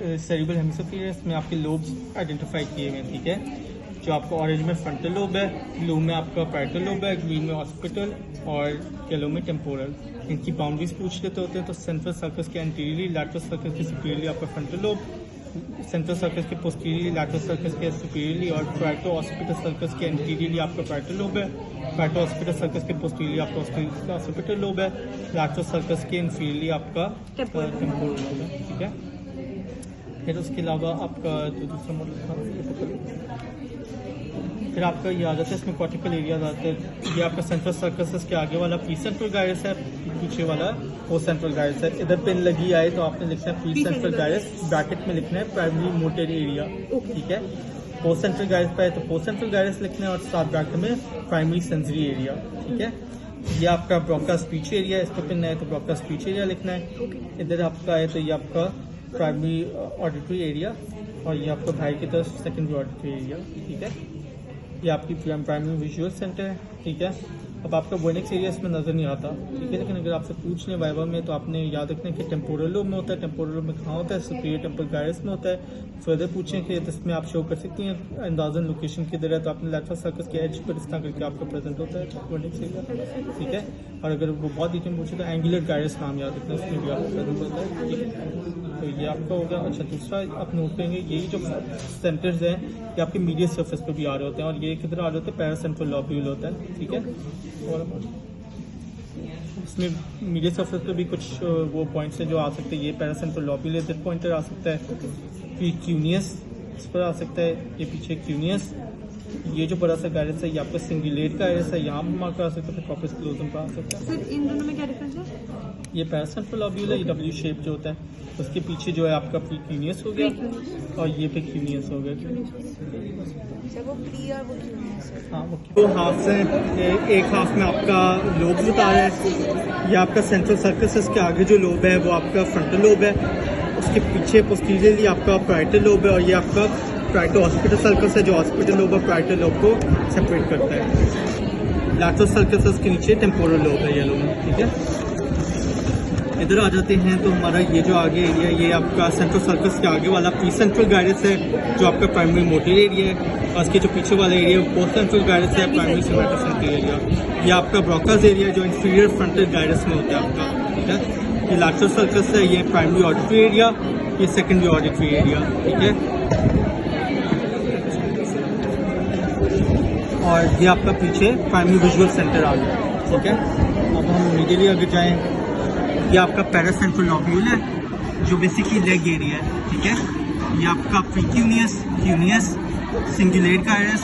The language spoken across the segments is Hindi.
सेरिब्रल हेमिस्फीयर है, इसमें आपके लोब्स आइडेंटिफाई किए हुए हैं, ठीक है। जो आपका ऑरेंज में फ्रंटल लोब है, ब्लू में आपका पैरेटल लोब है, ग्रीन में ऑक्सीपिटल और येलो में टेम्पोरल। इनकी बाउंड्रीज पूछ लेते होते हैं तो सेंट्रल सर्कस के एंटीरियरली, लैटरल सर्कस के सुपीरियरली आपका फ्रंटल लोब, सेंट्रल सर्कस के पोस्टीरियरली, लैटरल सर्कस के सुपीरियरली और पैरेटो ऑक्सीपिटल सर्कस के एंटीरियरली आपका पैरेटल लोब है। पैरेटो ऑक्सीपिटल सर्कस के पोस्टीरियरली आपका ऑक्सीपिटल लोब है। लैटरल सर्कस के इंफीरियरली आपका टेम्पोरल लोब है, ठीक है। फिर उसके अलावा आपका जो दूसरा मॉडल था, फिर आपका ये आ जाता है, इसमें कॉर्टिकल एरिया आता है। ये आपका सेंट्रल सर्कस के आगे वाला प्री सेंट्रल गायरस है, पीछे वाला पोस्ट सेंट्रल गायरस है। इधर पेन लगी आए तो आपने लिखना है प्री सेंट्रल गायरस, ब्रैकेट में लिखना है प्राइमरी मोटर एरिया, ठीक है। पोस्ट सेंट्रल गायरस पे है तो पोस्ट सेंट्रल गायरस लिखना है और साथ ब्रैकेट में प्राइमरी सेंसरी एरिया, ठीक है। ये आपका ब्रोका स्पीच एरिया, इस पर पिन है तो ब्रोका स्पीच एरिया लिखना है। इधर आपका है तो ये आपका प्राइमरी ऑडिटरी एरिया और ये आपका भाई की तरफ सेकेंडरी ऑडिटरी एरिया, ठीक है। ये आपकी प्राइमरी विजुअल सेंटर है, ठीक है। अब आपका वर्निक्स एरिया इसमें नजर नहीं आता, ठीक है, लेकिन अगर आपसे पूछ लें वाइवा में तो आपने याद रखना है कि टेम्पोरल लोब में होता है। टेम्पोरल लोब में कहाँ होता है? सुपीरियर टेम्पोरल गायरस में होता है। फर्दर पूछें कि इसमें आप शो कर सकती हैं अंदाजन लोकेशन किधर है, तो आपने लैटरल सर्कस के एज पर इस तरह करके आपका प्रेजेंट होता है वर्निक्स एरिया, ठीक है। और अगर वो बहुत डिटेल पूछे तो एंगुलर गायरस नाम याद रखना, उसमें भी आपका प्रेजेंट होता है, ठीक है। तो ये आपका होगा। अच्छा, दूसरा आप नोट करेंगे यही जो सेंटर्स हैं ये आपके मीडियल सरफेस पे भी आ रहे होते हैं और ये किधर आ रहे होते हैं? पैरासेंट्रल लोब्यूल होता है, ठीक है। और इसमें मीडियल सरफेस पे भी कुछ वो पॉइंट्स हैं जो आ सकते हैं। ये पैरासेंट्रल लोब्यूल है, पॉइंटर आ सकता है, फिर क्यूनियस इस पर आ सकता है, ये पीछे क्यूनियस। ये जो बड़ा सा गायरस है ये आपका सिंगुलेट गायरस है, यहाँ पर मार्क आ सकता है, फिर कॉर्पस क्लोजम पर आ सकता है। सर इन दोनों में क्या डिफरेंस है? ये पैरासेंट्रल लोब्यूल है, ये डब्ल्यू शेप जो होता है, उसके पीछे जो है आपका प्री क्यूनियस हो गया और ये पे क्यूनियस हो गया। वो प्री और वो क्यूनियस। हाँ, दो हाफ हैं, एक हाफ में आपका लोब बता रहा है। ये आपका सेंट्रल सर्कस के आगे जो लोब है वो आपका फ्रंटल लोब है, उसके पीछे पोस्टीरियरली आपका पैरेटल लोब है और ये आपका पैरेटो ऑक्सीपिटल सर्कस है जो ऑक्सीपिटल लोब और पैरेटल लोब को सेपरेट करता है। लैटरल सर्कस के नीचे टेम्पोरल लोब है ये लोग, ठीक है। इधर आ जाते हैं तो हमारा ये जो आगे एरिया ये आपका सेंट्रल सर्कस के आगे वाला प्री सेंट्रल गायरस है जो आपका प्राइमरी मोटर एरिया है और इसके जो पीछे वाला एरिया पोस्ट सेंट्रल गायरस है प्राइमरी सिमेट्रिक सेंट्रल एरिया। ये आपका ब्रोकास एरिया जो इंफीरियर फ्रंटल गायरस में होता है आपका, ठीक है। ये लैटरल सर्कस है, ये प्राइमरी ऑडिटरी एरिया, ये सेकेंडरी ऑडिटरी एरिया, ठीक है। और ये आपका पीछे प्राइमरी विजुअल सेंटर आ गया, ठीक है। अब हम इमीडिएटली अगर जाएँ, ये आपका पैरासेंट्रल लोब्यूल है जो बेसिकली लेग एरिया है, ठीक है। ये आपका प्रीक्यूनियस, क्यूनियस, सिंगुलेट गायरस,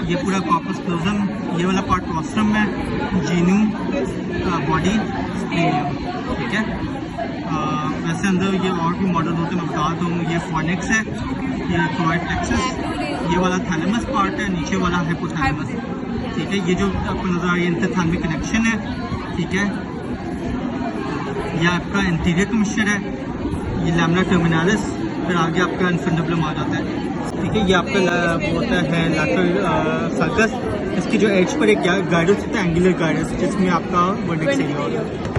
ये पूरा कॉर्पस क्लोजम, ये वाला पार्ट रॉस्ट्रम है, जीनू, बॉडी, स्प्लेनियम, ठीक है। वैसे अंदर ये और भी मॉडल होते हैं, मैं बता दूँ। ये फॉर्निक्स है, ये क्रोइड प्लेक्सस, ये वाला थैलेमस पार्ट है, नीचे वाला हाइपोथैलेमस, ठीक है। ये जो आपको नजर आ रही है इंटरथैलेमिक कनेक्शन है, ठीक है। यह आपका इंटीरियर कमिश्चर है, ये लैमिना टर्मिनालिस, फिर आगे आपका इन्फिंडबलम आ जाता है, ठीक है। ये आपका वो होता है लैटरल सर्कस, इसकी जो एज पर एक गायरस होता है एंगुलर गायरस जिसमें आपका वर्निक्स एरिया होता है।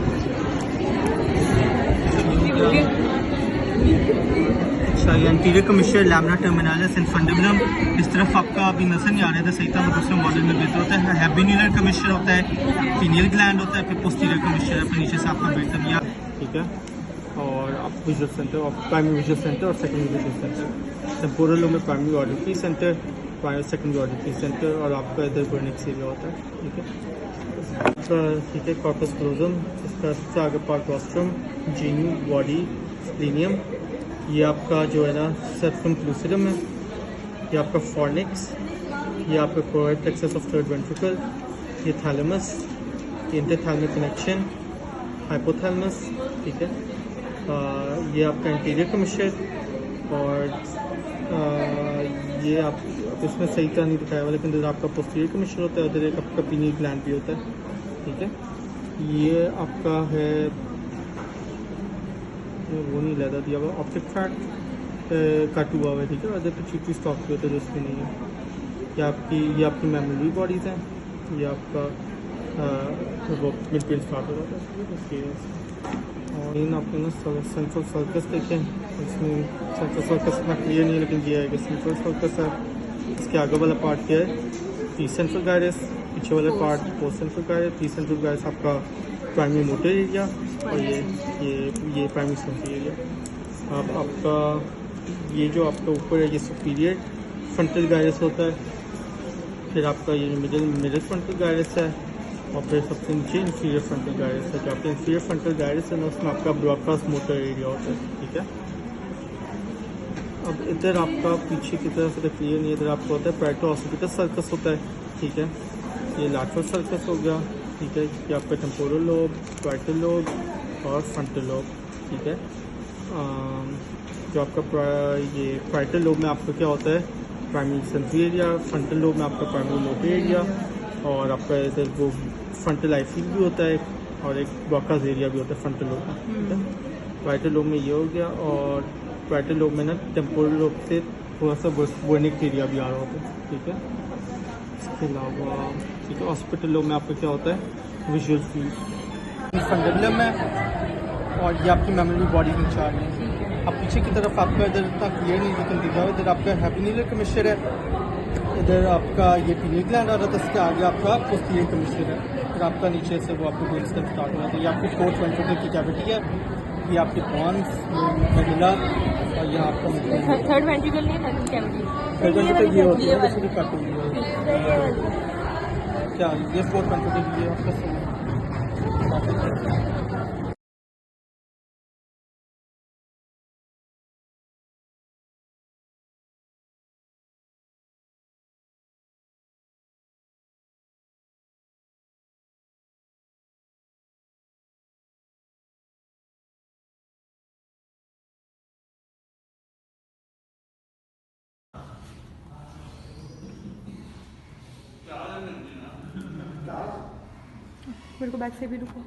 अच्छा, ये इंटीरियर कमिश्चर लैमिना टर्मिनालिस इन्फिंडबलम, इस तरफ आपका अभी नजर नहीं आ रहा था सही था, दूसरे मॉडल में बेहतर होता है। हैबिन्यूलर कमिश्चर होता है, फीनियल ग्लैंड होता है, फिर पोस्टीरियर कमिश्चर है, फिर नीचे से आपका बेटमिया, ठीक है। और आप विजुअल सेंटर और प्राइमरी विजुअल सेंटर और secondary visual centre, temporal lobe में primary auditory centre, secondary auditory centre और आपका इधर वर्निक्स एरिया होता है, ठीक है। ठीक है, कॉर्पस क्लोजम, इसका सबसे आगे पार्ट रॉस्ट्रम, जीनू, बॉडी, स्प्लेनियम, ये आपका जो है ना सेप्टम प्लूसिडम है, ये आपका फॉर्निक्स, ये आपका क्रोइड प्लेक्सस ऑफ थर्ड वेंट्रिकल, ये थैलेमस, ये इंटरथैलेमिक कनेक्शन, हाइपोथैलेमस, ठीक है। ये आपका इंटीरियर कमिश्चर और ये आप इसमें सही तरह नहीं दिखाया हुआ, लेकिन इधर आपका पोस्टीरियर कमिश्चर होता है, उधर एक आपका पीनियल ग्लैंड भी होता है, ठीक है। ये आपका है वो नहीं लहदा दिया हुआ, ऑप्टिक फैट कट हुआ हुआ है, ठीक है। और तो चीटी स्टॉक भी होता है जो उसकी नहीं है। ये आपकी मेमोरी बॉडीज़ हैं, ये आपका वो मिड पेज स्टार्ट हो जाता है, और इन आपने ना सेंट्रल सर्कस देखें, इसमें सेंट्रल सर्कस इतना क्लियर नहीं है लेकिन ये है कि सेंट्रल सर्कस है। इसके आगे वाला पार्ट क्या है, प्री सेंट्रल गायरस, पीछे वाला part post central gyrus. Pre central gyrus आपका प्राइमरी मोटर एरिया और ये प्राइमरी सेंट्रल एरिया। अब आपका ये जो आपका ऊपर है ये सुपीरियर फ्रंटल गायरस होता है, फिर आपका ये मिडिल फ्रंटल गायरस है और फिर सबसे नीचे इंफीरियर फ्रंटल गायरस है। जो आपका इंफीरियर फ्रंटल गायरस है ना उसमें आपका ब्रॉडकास्ट मोटर एरिया होता है, ठीक है। अब इधर आपका पीछे की तरफ से क्लियर नहीं, इधर आपका होता है पैरेटो ऑसिपिटल सर्कस होता है, ठीक है। ये लैटरल सर्कस हो गया, ठीक है। ये आपका टेम्पोरल लोब, पैरेटल लोब और फ्रंटल लोब, ठीक है। जो आपका ये पैरेटल लोब में आपका क्या होता है, primary sensory area. Frontal lobe में आपका प्राइमरी मोटर एरिया और आपका इधर वो फ्रंटल आई फील्ड भी होता है और एक ब्रॉडकास्ट एरिया भी होता है फ्रंटल लोब में, ठीक है। पैरेटल लोब में ये हो गया और पैरेटल लोब में ना टेम्पोरल लोब से थोड़ा सा वर्निक एरिया भी आ रहा होता है, ठीक है। इसके अलावा ठीक है, हॉस्पिटल लोब में आपका क्या होता है, विजुअल फील्ड फंडेबुलम है और ये आपकी मेमोरी बॉडी में चार है। अब पीछे की तरफ आपका इधर इतना क्लियर नहीं लेकिन दिख रहा है, इधर आपका हैप्पीनिलर कमिश्चर है, इधर आपका ये पीनियल ग्लैंड आ रहा था, इसके आगे आपका पोस्टीरियर कमिश्चर है, फिर आपका नीचे से वो आपको ब्रेन स्टेम स्टार्ट हो जाता है। ये आपकी फोर्थ वेंट्रिकल की कैविटी है, ये आपके पॉन्स मेडुला और यहाँ आपका थर्ड वेंट्रिकल नहीं है, थर्ड कैविटी। थर्ड वेंट्रिकल ये होती है, वैसे भी कट हुई है क्या, ये फोर्थ वेंट्रिकल ये आपका मेरे को बैक से भी रुको।